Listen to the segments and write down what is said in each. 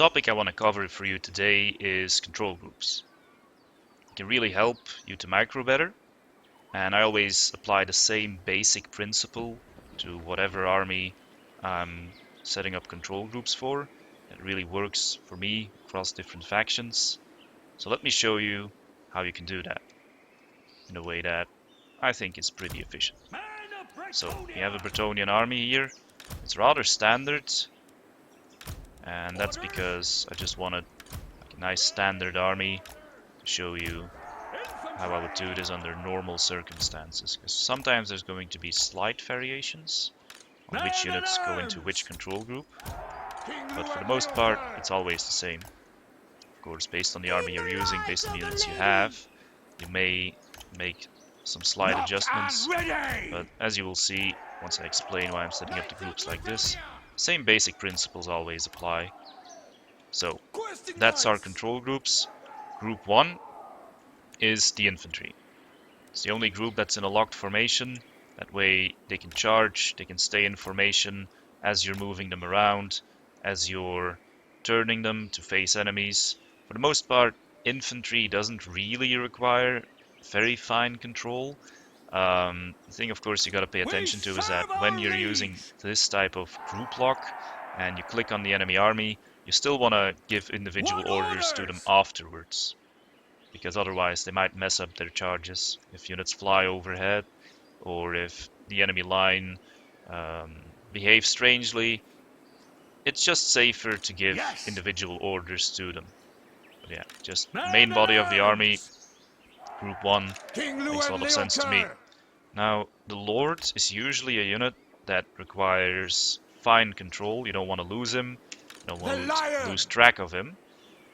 topic I want to cover for you today is control groups. It can really help you to micro better, and I always apply the same basic principle to whatever army I'm setting up control groups for. It really works for me across different factions. So let me show you how you can do that in a way that I think is pretty efficient. So we have a Bretonnian army here. It's rather standard, and that's because I just wanted like a nice standard army to show you how I would do this under normal circumstances, because sometimes there's going to be slight variations on which units go into which control group, but for the most part it's always the same. Of course, based on the army you're using, based on the units you have, you may make some slight adjustments, but as you will see once I explain why I'm setting up the groups like this, same basic principles always apply. So that's our control groups. Group 1 is the infantry. It's the only group that's in a locked formation. That way they can charge, they can stay in formation as you're moving them around, as you're turning them to face enemies. For the most part, infantry doesn't really require very fine control. The thing, of course, you got to pay attention to is that when you're using this type of group lock and you click on the enemy army, you still want to give individual orders to them afterwards, because otherwise they might mess up their charges if units fly overhead, or if the enemy line behaves strangely. It's just safer to give individual orders to them. But yeah, just main body of the army, group 1, makes a lot of sense to me. Now, the Lord is usually a unit that requires fine control. You don't want to lose him, you don't want to lose track of him.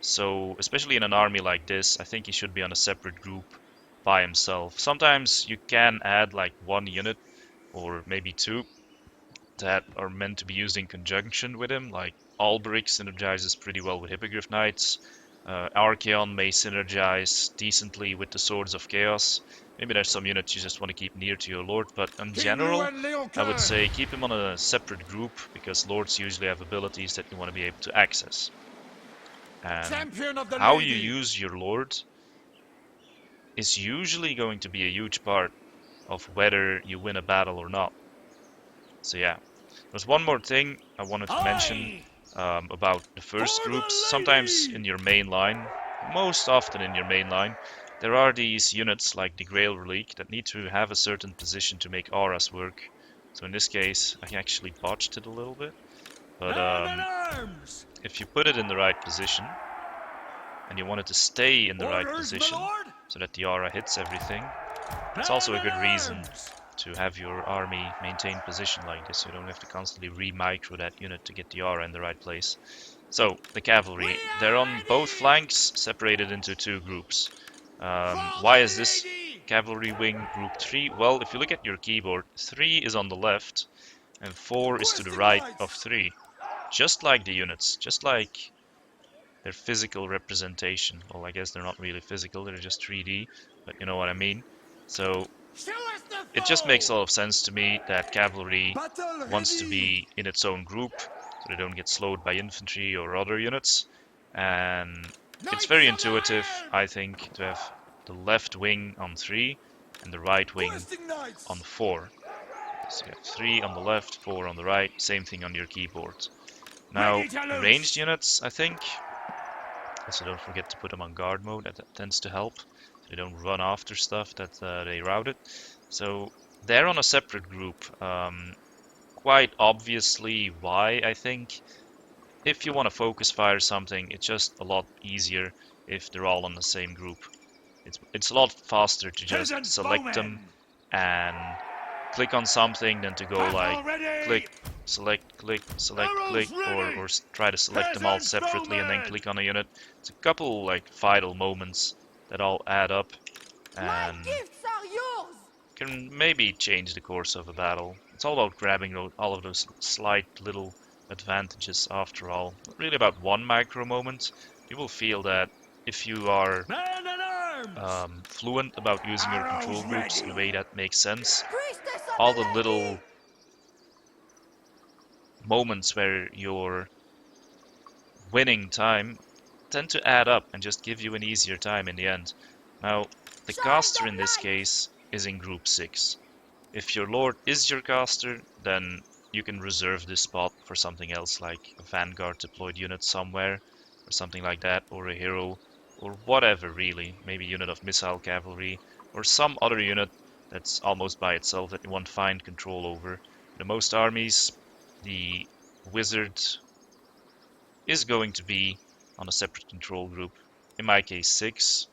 So, especially in an army like this, I think he should be on a separate group by himself. Sometimes you can add like one unit or maybe two that are meant to be used in conjunction with him, like Alberic synergizes pretty well with Hippogriff Knights. Archaon may synergize decently with the Swords of Chaos. Maybe there's some units you just want to keep near to your Lord, but in general, I would say keep him on a separate group, because Lords usually have abilities that you want to be able to access. And how you use your Lord is usually going to be a huge part of whether you win a battle or not. So yeah, there's one more thing I wanted to mention about the first groups. Sometimes in your main line, most often in your main line, there are these units like the Grail Relic that need to have a certain position to make auras work. So in this case, I actually botched it a little bit, but if you put it in the right position, and you want it to stay in the right position so that the aura hits everything, it's also a good reason to have your army maintain position like this. You don't have to constantly re-micro that unit to get the aura in the right place. So, the cavalry, they're on both flanks, separated into two groups. Why is this cavalry wing group 3? Well, if you look at your keyboard, 3 is on the left and 4 is to the right of 3. Just like the units, just like their physical representation. Well, I guess they're not really physical, they're just 3D, but you know what I mean. So it just makes a lot of sense to me that cavalry wants to be in its own group, so they don't get slowed by infantry or other units. And it's very intuitive, I think, to have the left wing on 3 and the right wing on 4. So you have 3 on the left, 4 on the right, same thing on your keyboard. Now, ranged units, I think, also don't forget to put them on guard mode, that tends to help. They don't run after stuff that they routed. So they're on a separate group. Quite obviously why, I think. If you want to focus fire something, it's just a lot easier if they're all on the same group. It's a lot faster to just select them and click on something than to go like click, select, click, select, click, or try to select them all separately and then click on a unit. It's a couple like vital moments that all add up and can maybe change the course of a battle. It's all about grabbing all of those slight little advantages after all. Not really about one micro moment. You will feel that if you are fluent about using your control groups in a way that makes sense, all the little moments where you're winning time tend to add up and just give you an easier time in the end. Now, the caster in this case is in group 6. If your lord is your caster, then you can reserve this spot for something else, like a vanguard deployed unit somewhere, or something like that, or a hero, or whatever really, maybe a unit of missile cavalry, or some other unit that's almost by itself that you want fine control over. In most armies, the wizard is going to be on a separate control group. In my case, 6.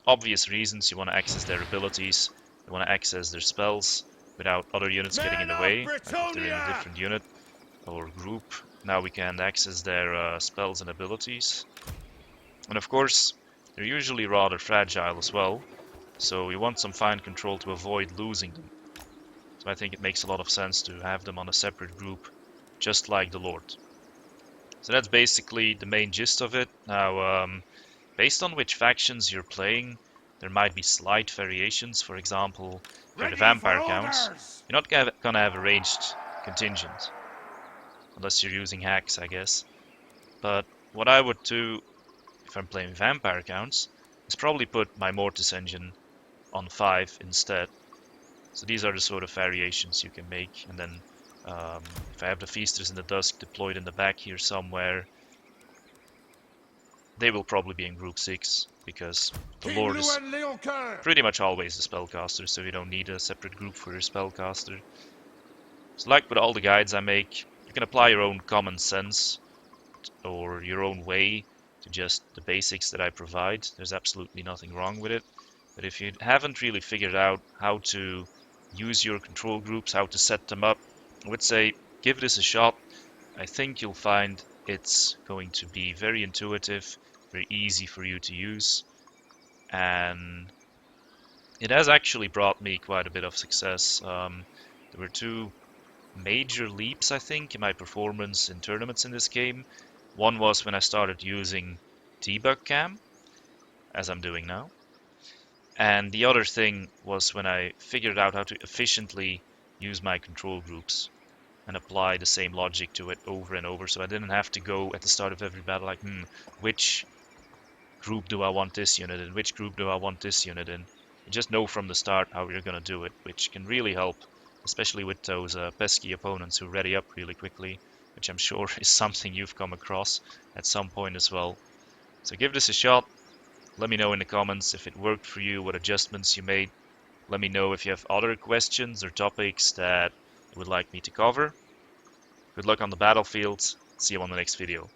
Obvious reasons: you want to access their abilities, you want to access their spells without other units getting in the way, like if they're in a different unit or group. Now we can access their spells and abilities. And of course, they're usually rather fragile as well, so you want some fine control to avoid losing them. So I think it makes a lot of sense to have them on a separate group, just like the Lord. So that's basically the main gist of it. Now, based on which factions you're playing, there might be slight variations. For example, if you're the vampire counts, you're not gonna have a ranged contingent, unless you're using hacks, I guess. But what I would do if I'm playing vampire counts is probably put my Mortis engine on 5 instead. So these are the sort of variations you can make. And then if I have the Feasters in the Dusk deployed in the back here somewhere, they will probably be in group 6, because the Lord is pretty much always the spellcaster, so you don't need a separate group for your spellcaster. So like with all the guides I make, you can apply your own common sense or your own way to just the basics that I provide. There's absolutely nothing wrong with it. But if you haven't really figured out how to use your control groups, how to set them up, I would say give this a shot. I think you'll find it's going to be very intuitive, very easy for you to use, and it has actually brought me quite a bit of success. There were 2 major leaps, I think, in my performance in tournaments in this game. One was when I started using debug cam, as I'm doing now. And the other thing was when I figured out how to efficiently use my control groups and apply the same logic to it over and over, so I didn't have to go at the start of every battle like, which group do I want this unit in, which group do I want this unit in. You just know from the start how you're going to do it, which can really help, especially with those pesky opponents who ready up really quickly, which I'm sure is something you've come across at some point as well. So give this a shot. Let me know in the comments if it worked for you, what adjustments you made. Let me know if you have other questions or topics that you would like me to cover. Good luck on the battlefield. See you on the next video.